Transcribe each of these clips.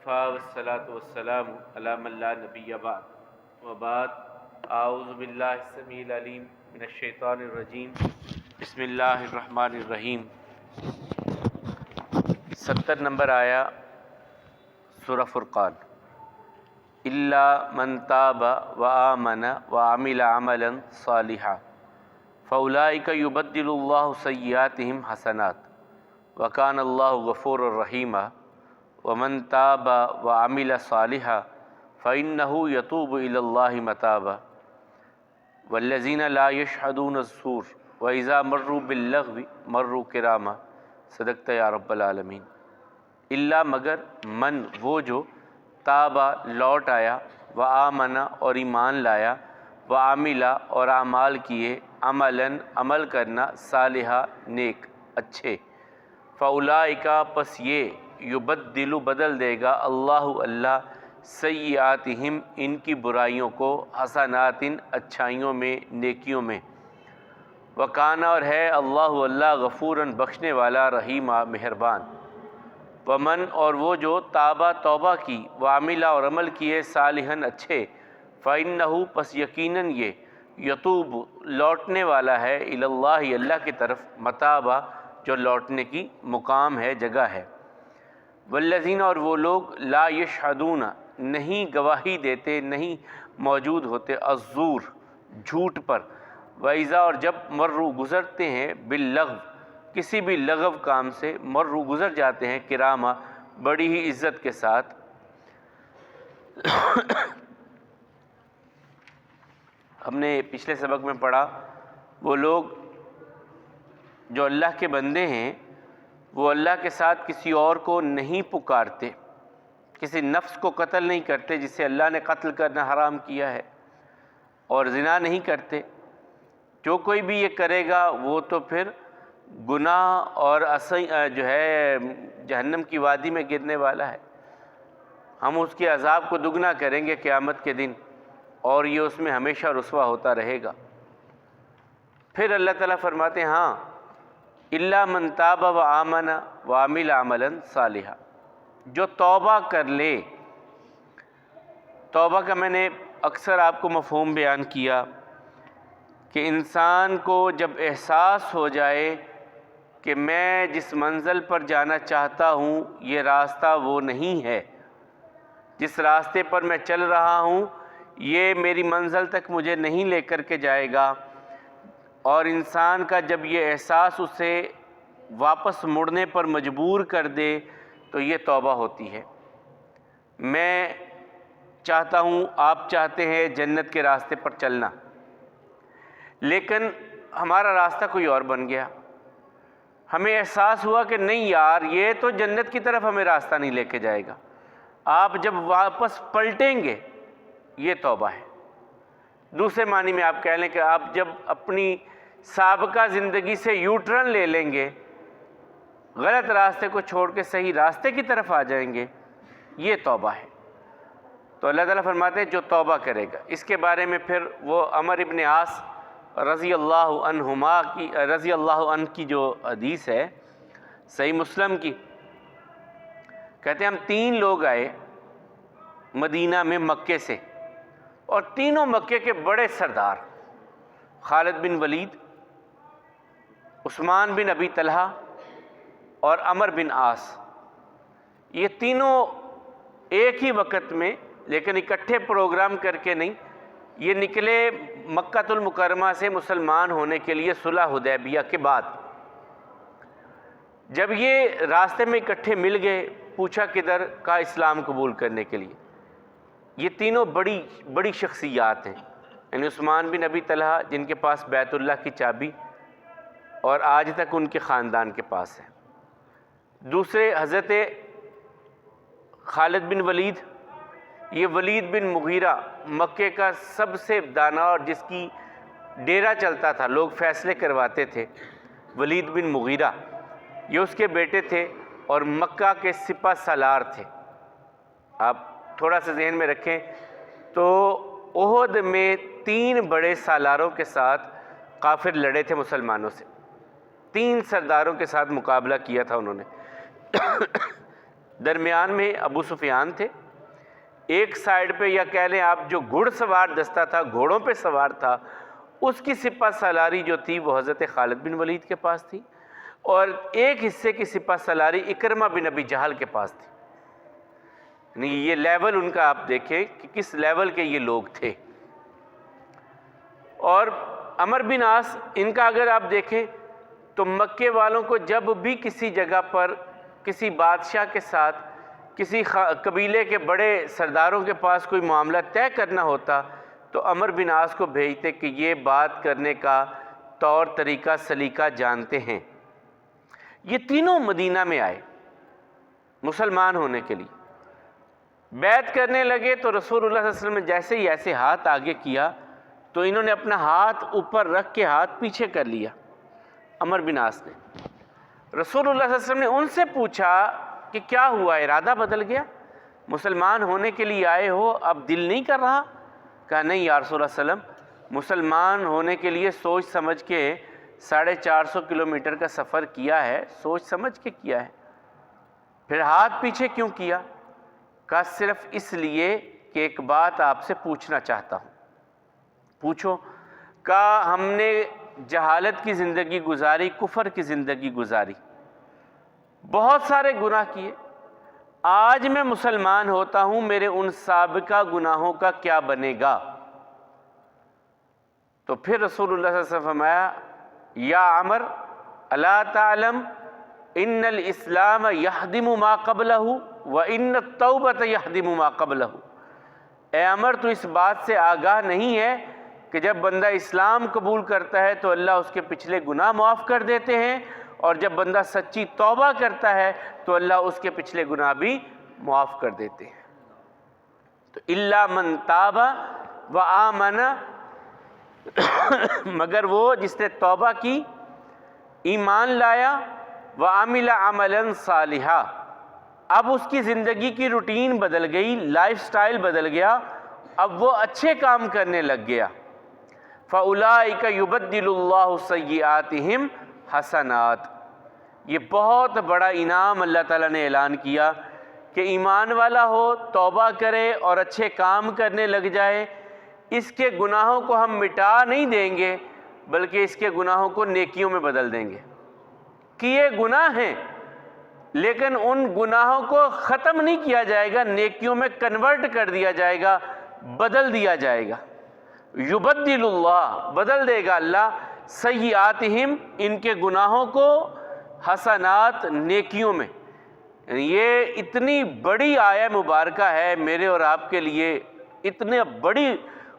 وکفا والصلاۃ والسلام علی من لا نبی بعد وبعد اعوذ باللہ السمیع العلیم من الشیطان الرجیم بسم اللہ الرحمن الرحیم 70 نمبر آیا سورہ فرقان الا من تاب وآمن وعمل عملا صالحا فاولئک یبدل اللہ سیئاتہم حسنات وکان اللہ غفور الرحیم ومن تاب وعمل صالحا فإنه يتوب إلى الله متابا والذین لا يشهدون الزور وإذا مروا باللغو مروا کراما صدقت یا رب العالمین۔ الا مگر من وہ جو تابا لوٹ آیا وآمنا اور ایمان لایا وعملا اور اعمال کیے عملاً عمل کرنا صالحا نیک اچھے فاولئک پس یہ یبدل بدل دے گا اللہ سیئاتہم ان کی برائیوں کو حسنات اچھائیوں میں نیکیوں میں وکانا اور ہے اللہ غفوراً بخشنے والا رحیمہ مہربان۔ ومن اور وہ جو تابہ توبہ کی وعملہ اور عمل کیے صالحاً اچھے فإنہ پس یقیناً یہ یتوب لوٹنے والا ہے اللہ اللہ کی طرف متابہ جو لوٹنے کی مقام ہے جگہ ہے۔ والذین اور وہ لوگ لا یشہدون نہیں گواہی دیتے نہیں موجود ہوتے الزور جھوٹ پر وَإِذَا اور جب مروا گزرتے ہیں باللغو کسی بھی لغو کام سے مروا گزر جاتے ہیں کراما بڑی ہی عزت کے ساتھ۔ ہم نے پچھلے سبق میں پڑھا وہ لوگ جو اللہ کے بندے ہیں وہ اللہ کے ساتھ کسی اور کو نہیں پکارتے، کسی نفس کو قتل نہیں کرتے جسے اللہ نے قتل کرنا حرام کیا ہے، اور زنا نہیں کرتے۔ جو کوئی بھی یہ کرے گا وہ تو پھر گناہ اور جو ہے جہنم کی وادی میں گرنے والا ہے۔ ہم اس کے عذاب کو دگنا کریں گے قیامت کے دن، اور یہ اس میں ہمیشہ رسوا ہوتا رہے گا۔ پھر اللہ تعالیٰ فرماتے ہیں ہاں الا من تاب وآمن وعمل عملا صالحا جو توبہ کر لے۔ توبہ کا میں نے اکثر آپ کو مفہوم بیان کیا کہ انسان کو جب احساس ہو جائے کہ میں جس منزل پر جانا چاہتا ہوں یہ راستہ وہ نہیں ہے، جس راستے پر میں چل رہا ہوں یہ میری منزل تک مجھے نہیں لے کر کے جائے گا، اور انسان کا جب یہ احساس اسے واپس مڑنے پر مجبور کر دے تو یہ توبہ ہوتی ہے۔ میں چاہتا ہوں، آپ چاہتے ہیں جنت کے راستے پر چلنا، لیکن ہمارا راستہ کوئی اور بن گیا۔ ہمیں احساس ہوا کہ نہیں یار یہ تو جنت کی طرف ہمیں راستہ نہیں لے کے جائے گا۔ آپ جب واپس پلٹیں گے یہ توبہ ہے۔ دوسرے معنی میں آپ کہہ لیں کہ آپ جب اپنی سابقہ زندگی سے یو ٹرن لے لیں گے، غلط راستے کو چھوڑ کے صحیح راستے کی طرف آ جائیں گے، یہ توبہ ہے۔ تو اللہ تعالیٰ فرماتے ہیں جو توبہ کرے گا۔ اس کے بارے میں پھر وہ عمر بن عاص رضی اللہ عنہ کی جو حدیث ہے صحیح مسلم کی، کہتے ہیں ہم 3 لوگ آئے مدینہ میں مکے سے، اور تینوں مکے کے بڑے سردار، خالد بن ولید، عثمان بن ابی طلحہ اور عمر بن عاص، یہ تینوں ایک ہی وقت میں لیکن اکٹھے پروگرام کر کے نہیں، یہ نکلے مکہ المکرمہ سے مسلمان ہونے کے لیے صلح حدیبیہ کے بعد۔ جب یہ راستے میں اکٹھے مل گئے پوچھا کدھر، کہا اسلام قبول کرنے کے لیے۔ یہ تینوں بڑی شخصیات ہیں، یعنی عثمان بن ابی طلحہ جن کے پاس بیت اللہ کی چابی اور آج تک ان کے خاندان کے پاس ہے۔ دوسرے حضرت خالد بن ولید، یہ ولید بن مغیرہ مکے کا سب سے دانا اور جس کی ڈیرہ چلتا تھا، لوگ فیصلے کرواتے تھے، ولید بن مغیرہ یہ اس کے بیٹے تھے اور مکہ کے سپہ سالار تھے۔ آپ تھوڑا سا ذہن میں رکھیں تو احد میں 3 بڑے سالاروں کے ساتھ کافر لڑے تھے مسلمانوں سے، 3 سرداروں کے ساتھ مقابلہ کیا تھا انہوں نے۔ درمیان میں ابو سفیان تھے، ایک سائیڈ پہ یا کہہ لیں آپ جو گھڑ سوار دستہ تھا، گھوڑوں پہ سوار تھا، اس کی سپہ سالاری جو تھی وہ حضرت خالد بن ولید کے پاس تھی، اور ایک حصے کی سپہ سالاری اکرمہ بن ابی جہل کے پاس تھی۔ یعنی یہ لیول ان کا آپ دیکھیں کہ کس لیول کے یہ لوگ تھے۔ اور عمر بن عاص، ان کا اگر آپ دیکھیں تو مکے والوں کو جب بھی کسی جگہ پر کسی بادشاہ کے ساتھ کسی قبیلے کے بڑے سرداروں کے پاس کوئی معاملہ طے کرنا ہوتا تو عمر بن عاص کو بھیجتے کہ یہ بات کرنے کا طور طریقہ سلیقہ جانتے ہیں۔ یہ تینوں مدینہ میں آئے مسلمان ہونے کے لیے، بیعت کرنے لگے تو رسول اللہ صلی اللہ علیہ وسلم نے جیسے ہی ایسے ہاتھ آگے کیا تو انہوں نے اپنا ہاتھ اوپر رکھ کے ہاتھ پیچھے کر لیا، عمر بن عاص نے۔ رسول اللہ صلی اللہ علیہ وسلم نے ان سے پوچھا کہ کیا ہوا، ارادہ بدل گیا، مسلمان ہونے کے لیے آئے ہو اب دل نہیں کر رہا؟ کہا نہیں یا رسول اللہ صلی اللہ علیہ وسلم، مسلمان ہونے کے لیے سوچ سمجھ کے 450 کلومیٹر کا سفر کیا ہے، سوچ سمجھ کے کیا ہے، پھر ہاتھ پیچھے کیوں کیا؟ کہا صرف اس لیے کہ ایک بات آپ سے پوچھنا چاہتا ہوں۔ پوچھو۔ کہا ہم نے جہالت کی زندگی گزاری، کفر کی زندگی گزاری، بہت سارے گناہ کیے، آج میں مسلمان ہوتا ہوں، میرے ان سابقہ گناہوں کا کیا بنے گا؟ تو پھر رسول اللہ صلی اللہ علیہ وسلم فرمایا یا عمر الا تعلم ان الاسلام یہدم ما قبلہ وان التوبۃ یہدم ما قبلہ۔ اے عمر تو اس بات سے آگاہ نہیں ہے کہ جب بندہ اسلام قبول کرتا ہے تو اللہ اس کے پچھلے گناہ معاف کر دیتے ہیں، اور جب بندہ سچی توبہ کرتا ہے تو اللہ اس کے پچھلے گناہ بھی معاف کر دیتے ہیں۔ تو الا من تاب وآمن، مگر وہ جس نے توبہ کی، ایمان لایا، وعمل عملا صالحا، اب اس کی زندگی کی روٹین بدل گئی، لائف سٹائل بدل گیا، اب وہ اچھے کام کرنے لگ گیا۔ فَأُولَئِكَ يُبَدِّلُ اللَّهُ سَيِّئَاتِهِمْ حسنات۔ یہ بہت بڑا انعام اللہ تعالیٰ نے اعلان کیا کہ ایمان والا ہو، توبہ کرے اور اچھے کام کرنے لگ جائے، اس کے گناہوں کو ہم مٹا نہیں دیں گے بلکہ اس کے گناہوں کو نیکیوں میں بدل دیں گے۔ کیے گناہ ہیں لیکن ان گناہوں کو ختم نہیں کیا جائے گا، نیکیوں میں کنورٹ کر دیا جائے گا، بدل دیا جائے گا۔ یبدل اللہ، بدل دے گا اللہ، سیئاتہم، ان کے گناہوں کو، حسنات، نیکیوں میں۔ یعنی یہ اتنی بڑی آیہ مبارکہ ہے میرے اور آپ کے لیے، اتنی بڑی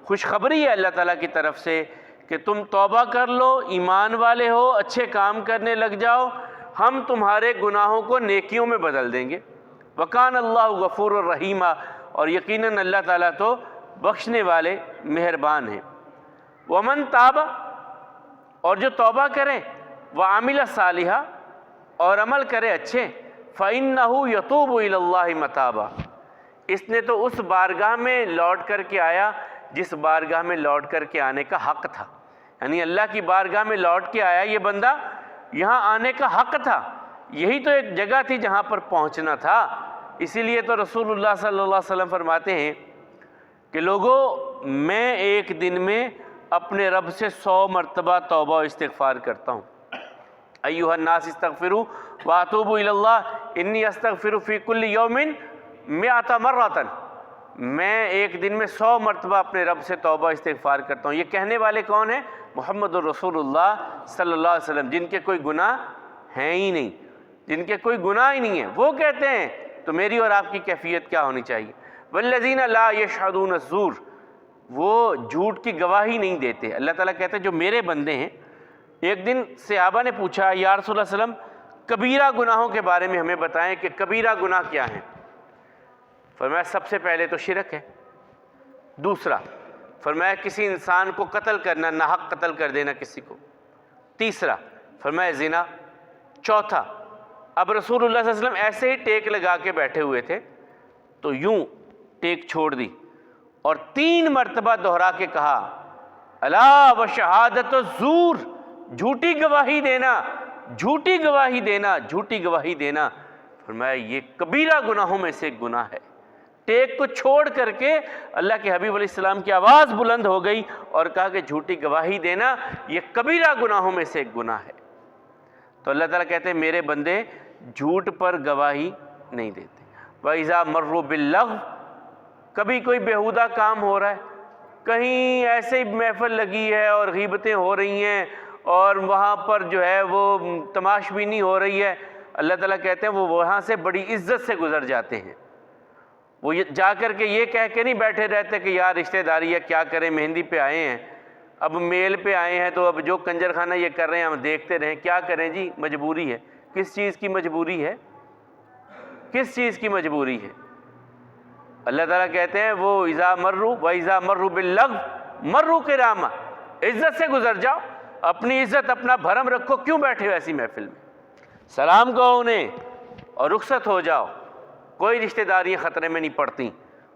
خوشخبری ہے اللہ تعالیٰ کی طرف سے کہ تم توبہ کر لو، ایمان والے ہو، اچھے کام کرنے لگ جاؤ، ہم تمہارے گناہوں کو نیکیوں میں بدل دیں گے۔ وَكَانَ اللَّهُ غَفُورٌ رَحِيمًا، اور یقیناً اللہ تعالیٰ تو بخشنے والے مہربان ہیں۔ وَمَن تَابَ، اور جو توبہ کرے، وَعَمِلَ صَالِحًا، اور عمل کرے اچھے، فَإِنَّهُ يَتُوبُ إِلَى اللَّهِ مَتَابًا، اس نے تو اس بارگاہ میں لوٹ کر کے آیا جس بارگاہ میں لوٹ کر کے آنے کا حق تھا۔ یعنی اللہ کی بارگاہ میں لوٹ کے آیا یہ بندہ، یہاں آنے کا حق تھا، یہی تو ایک جگہ تھی جہاں پر پہنچنا تھا۔ اسی لیے تو رسول اللہ صلی اللہ علیہ وسلم فرماتے ہیں کہ لوگو، میں ایک دن میں اپنے رب سے 100 مرتبہ توبہ و استغفار کرتا ہوں۔ ایھا الناس استغفروا واتوبوا الی اللہ انی استغفر فی کل یوم 100 مرۃ، میں ایک دن میں 100 مرتبہ اپنے رب سے توبہ استغفار کرتا ہوں۔ یہ کہنے والے کون ہیں؟ محمد الرسول اللہ صلی اللہ علیہ وسلم، جن کے کوئی گناہ ہیں ہی نہیں، جن کے کوئی گناہ ہی نہیں ہے، وہ کہتے ہیں تو میری اور آپ کی کیفیت کیا ہونی چاہیے؟ والذین لا یشہدون الزور، وہ جھوٹ کی گواہی نہیں دیتے۔ اللہ تعالیٰ کہتے ہیں جو میرے بندے ہیں۔ ایک دن صحابہ نے پوچھا یا رسول اللہ صلی اللہ علیہ وسلم کبیرہ گناہوں کے بارے میں ہمیں بتائیں کہ کبیرہ گناہ کیا ہیں؟ فرمایا سب سے پہلے تو شرک ہے، دوسرا فرمایا کسی انسان کو قتل کرنا، ناحق قتل کر دینا کسی کو، تیسرا فرمایا زنا، چوتھا۔ اب رسول اللہ صلی اللہ علیہ وسلم ایسے ہی ٹیک لگا کے بیٹھے ہوئے تھے تو یوں ٹیک چھوڑ دی اور 3 مرتبہ دہرا کے کہا الا و شہادت الزور، جھوٹی گواہی دینا، جھوٹی گواہی دینا، جھوٹی گواہی دینا۔ فرمایا یہ کبیرہ گناہوں میں سے ایک گناہ ہے۔ ٹیک کو چھوڑ کر کے اللہ کے حبیب علیہ السلام کی آواز بلند ہو گئی اور کہا کہ جھوٹی گواہی دینا یہ کبیرہ گناہوں میں سے ایک گناہ ہے۔ تو اللہ تعالیٰ کہتے ہیں میرے بندے جھوٹ پر گواہی نہیں دیتے۔ وَإِذَا مَرُّوا بِاللَّغْوِ، کبھی کوئی بیہودہ کام ہو رہا ہے، کہیں ایسے ہی محفل لگی ہے اور غیبتیں ہو رہی ہیں اور وہاں پر جو ہے وہ تماش بینی ہو رہی ہے، اللہ تعالیٰ کہتے ہیں وہ وہاں سے بڑی عزت سے گزر جاتے ہیں۔ وہ جا کر کے یہ کہہ کے نہیں بیٹھے رہتے کہ یار رشتہ داری ہے کیا کریں، مہندی پہ آئے ہیں، اب میل پہ آئے ہیں تو اب جو کنجر خانہ یہ کر رہے ہیں ہم دیکھتے رہیں، کیا کریں جی، مجبوری ہے۔ کس چیز کی مجبوری ہے؟ کس چیز کی مجبوری ہے؟ اللہ تعالیٰ کہتے ہیں وہ اذا مروا وَإِذَا مَرُّوا بِاللَّغْوِ مَرُّوا كِرَامًا، عزت سے گزر جاؤ، اپنی عزت اپنا بھرم رکھو، کیوں بیٹھے ہو ایسی محفل میں؟ سلام کہو انہیں اور رخصت ہو جاؤ، کوئی رشتہ داریاں خطرے میں نہیں پڑتی،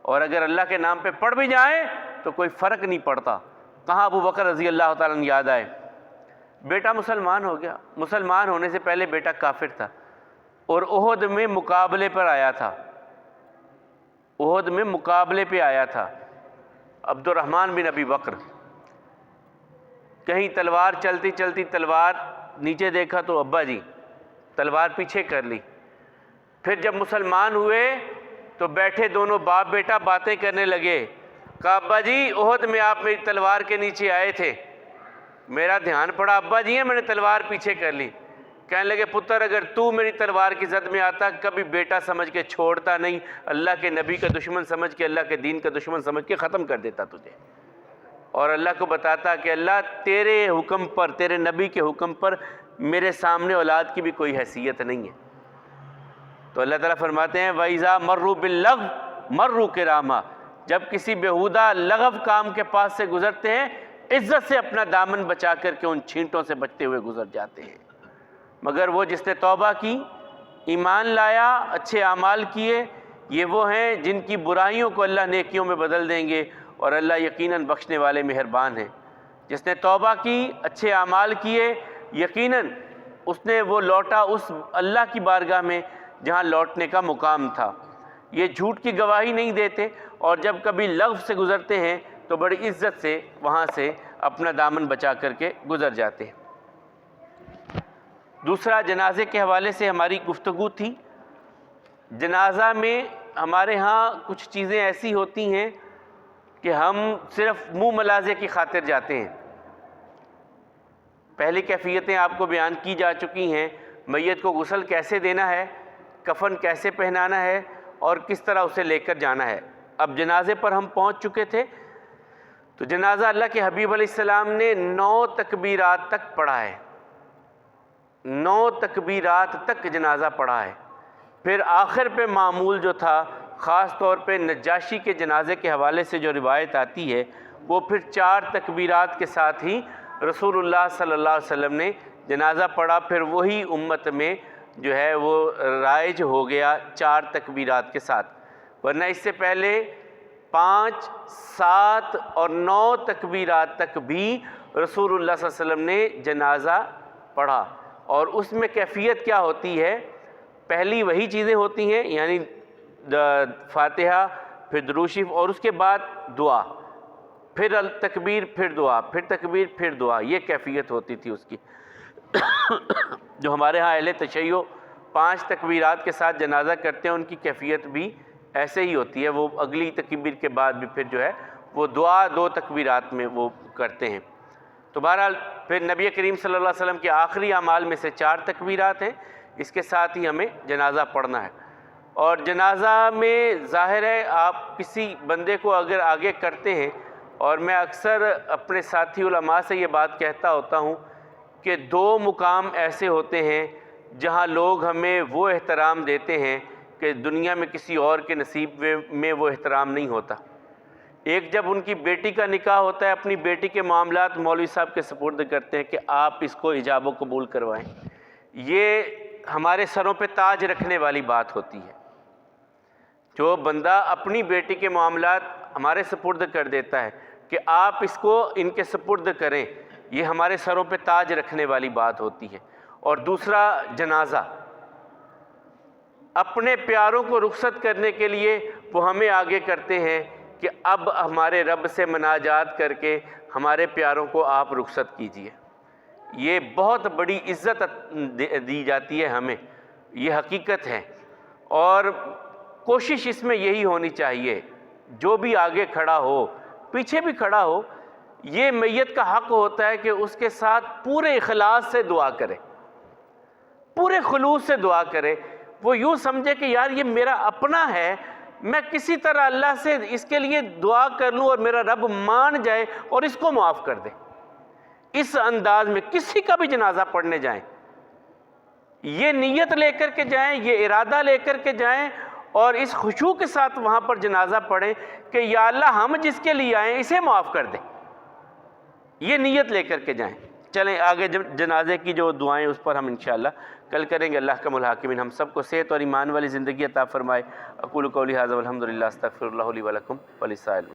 اور اگر اللہ کے نام پہ پڑھ بھی جائیں تو کوئی فرق نہیں پڑتا۔ کہاں ابو بکر رضی اللہ تعالیٰ عنہ یاد آئے، بیٹا مسلمان ہو گیا، مسلمان ہونے سے پہلے بیٹا کافر تھا اور احد میں مقابلے پر آیا تھا، احد میں مقابلے پہ آیا تھا عبد الرحمن بن ابی بکر، کہیں تلوار چلتی چلتی تلوار نیچے دیکھا تو ابا جی تلوار پیچھے کر لی، پھر جب مسلمان ہوئے تو بیٹھے دونوں باپ بیٹا باتیں کرنے لگے، کہا ابا جی احد میں آپ میری تلوار کے نیچے آئے تھے، میرا دھیان پڑا ابا جی ہیں میں نے تلوار پیچھے کر لی۔ کہنے لگے پتر اگر تو میری تلوار کی زد میں آتا کبھی بیٹا سمجھ کے چھوڑتا نہیں، اللہ کے نبی کا دشمن سمجھ کے، اللہ کے دین کا دشمن سمجھ کے ختم کر دیتا تجھے، اور اللہ کو بتاتا کہ اللہ تیرے حکم پر، تیرے نبی کے حکم پر میرے سامنے اولاد کی بھی کوئی حیثیت نہیں ہے۔ تو اللہ تعالیٰ فرماتے ہیں وَإِذَا مَرُّوا بِاللَّغْوِ مَرُّوا كِرَامًا، جب کسی بیہودہ لغو کام کے پاس سے گزرتے ہیں عزت سے اپنا دامن بچا کر کے ان چھینٹوں سے بچتے ہوئے گزر جاتے ہیں۔ مگر وہ جس نے توبہ کی، ایمان لایا، اچھے اعمال کیے، یہ وہ ہیں جن کی برائیوں کو اللہ نیکیوں میں بدل دیں گے، اور اللہ یقیناً بخشنے والے مہربان ہیں۔ جس نے توبہ کی، اچھے اعمال کیے، یقیناً اس نے وہ لوٹا اس اللہ کی بارگاہ میں جہاں لوٹنے کا مقام تھا۔ یہ جھوٹ کی گواہی نہیں دیتے، اور جب کبھی لغو سے گزرتے ہیں تو بڑی عزت سے وہاں سے اپنا دامن بچا کر کے گزر جاتے ہیں۔ دوسرا جنازے کے حوالے سے ہماری گفتگو تھی۔ جنازہ میں ہمارے ہاں کچھ چیزیں ایسی ہوتی ہیں کہ ہم صرف منہ ملازے کی خاطر جاتے ہیں۔ پہلی کیفیتیں آپ کو بیان کی جا چکی ہیں، میت کو غسل کیسے دینا ہے، کفن کیسے پہنانا ہے اور کس طرح اسے لے کر جانا ہے۔ اب جنازے پر ہم پہنچ چکے تھے، تو جنازہ اللہ کے حبیب علیہ السلام نے 9 تکبیرات تک پڑھا ہے، 9 تکبیرات تک جنازہ پڑھا ہے۔ پھر آخر پہ معمول جو تھا، خاص طور پہ نجاشی کے جنازے کے حوالے سے جو روایت آتی ہے، وہ پھر 4 تکبیرات کے ساتھ ہی رسول اللہ صلی اللہ علیہ وسلم نے جنازہ پڑھا، پھر وہی امت میں جو ہے وہ رائج ہو گیا 4 تکبیرات کے ساتھ، ورنہ اس سے پہلے 5، 7 اور 9 تکبیرات تک بھی رسول اللہ صلی اللہ علیہ وسلم نے جنازہ پڑھا۔ اور اس میں کیفیت کیا ہوتی ہے؟ پہلی وہی چیزیں ہوتی ہیں، یعنی فاتحہ، پھر درود شریف، اور اس کے بعد دعا، پھر تکبیر، پھر دعا، پھر تکبیر، پھر دعا، یہ کیفیت ہوتی تھی اس کی۔ جو ہمارے ہاں اہل تشیع 5 تکبیرات کے ساتھ جنازہ کرتے ہیں، ان کی کیفیت بھی ایسے ہی ہوتی ہے، وہ اگلی تکبیر کے بعد بھی پھر جو ہے وہ دعا 2 تکبیرات میں وہ کرتے ہیں۔ تو بہرحال پھر نبی کریم صلی اللہ علیہ وسلم کے آخری اعمال میں سے 4 تکبیرات ہیں، اس کے ساتھ ہی ہمیں جنازہ پڑھنا ہے۔ اور جنازہ میں ظاہر ہے آپ کسی بندے کو اگر آگے کرتے ہیں، اور میں اکثر اپنے ساتھی علماء سے یہ بات کہتا ہوتا ہوں کہ 2 مقام ایسے ہوتے ہیں جہاں لوگ ہمیں وہ احترام دیتے ہیں کہ دنیا میں کسی اور کے نصیب میں وہ احترام نہیں ہوتا۔ ایک جب ان کی بیٹی کا نکاح ہوتا ہے، اپنی بیٹی کے معاملات مولوی صاحب کے سپرد کرتے ہیں کہ آپ اس کو ایجاب و قبول کروائیں، یہ ہمارے سروں پہ تاج رکھنے والی بات ہوتی ہے۔ جو بندہ اپنی بیٹی کے معاملات ہمارے سپرد کر دیتا ہے کہ آپ اس کو ان کے سپرد کریں، یہ ہمارے سروں پہ تاج رکھنے والی بات ہوتی ہے۔ اور دوسرا جنازہ، اپنے پیاروں کو رخصت کرنے کے لیے وہ ہمیں آگے کرتے ہیں کہ اب ہمارے رب سے مناجات کر کے ہمارے پیاروں کو آپ رخصت کیجئے۔ یہ بہت بڑی عزت دی جاتی ہے ہمیں، یہ حقیقت ہے، اور کوشش اس میں یہی ہونی چاہیے، جو بھی آگے کھڑا ہو پیچھے بھی کھڑا ہو، یہ میت کا حق ہوتا ہے کہ اس کے ساتھ پورے اخلاص سے دعا کرے، پورے خلوص سے دعا کرے۔ وہ یوں سمجھے کہ یار یہ میرا اپنا ہے، میں کسی طرح اللہ سے اس کے لیے دعا کر لوں اور میرا رب مان جائے اور اس کو معاف کر دے۔ اس انداز میں کسی کا بھی جنازہ پڑھنے جائیں، یہ نیت لے کر کے جائیں، یہ ارادہ لے کر کے جائیں، اور اس خشوع کے ساتھ وہاں پر جنازہ پڑھیں کہ یا اللہ ہم جس کے لیے آئیں اسے معاف کر دیں، یہ نیت لے کر کے جائیں۔ چلیں آگے جنازے کی جو دعائیں اس پر ہم انشاءاللہ کل کریں گے۔ اللہ کا الحاکمین ہم سب کو صحت اور ایمان والی زندگی عطا فرمائے۔ اقول قولی ھذا والحمد للہ، استغفر اللہ لی ولکم ولسائر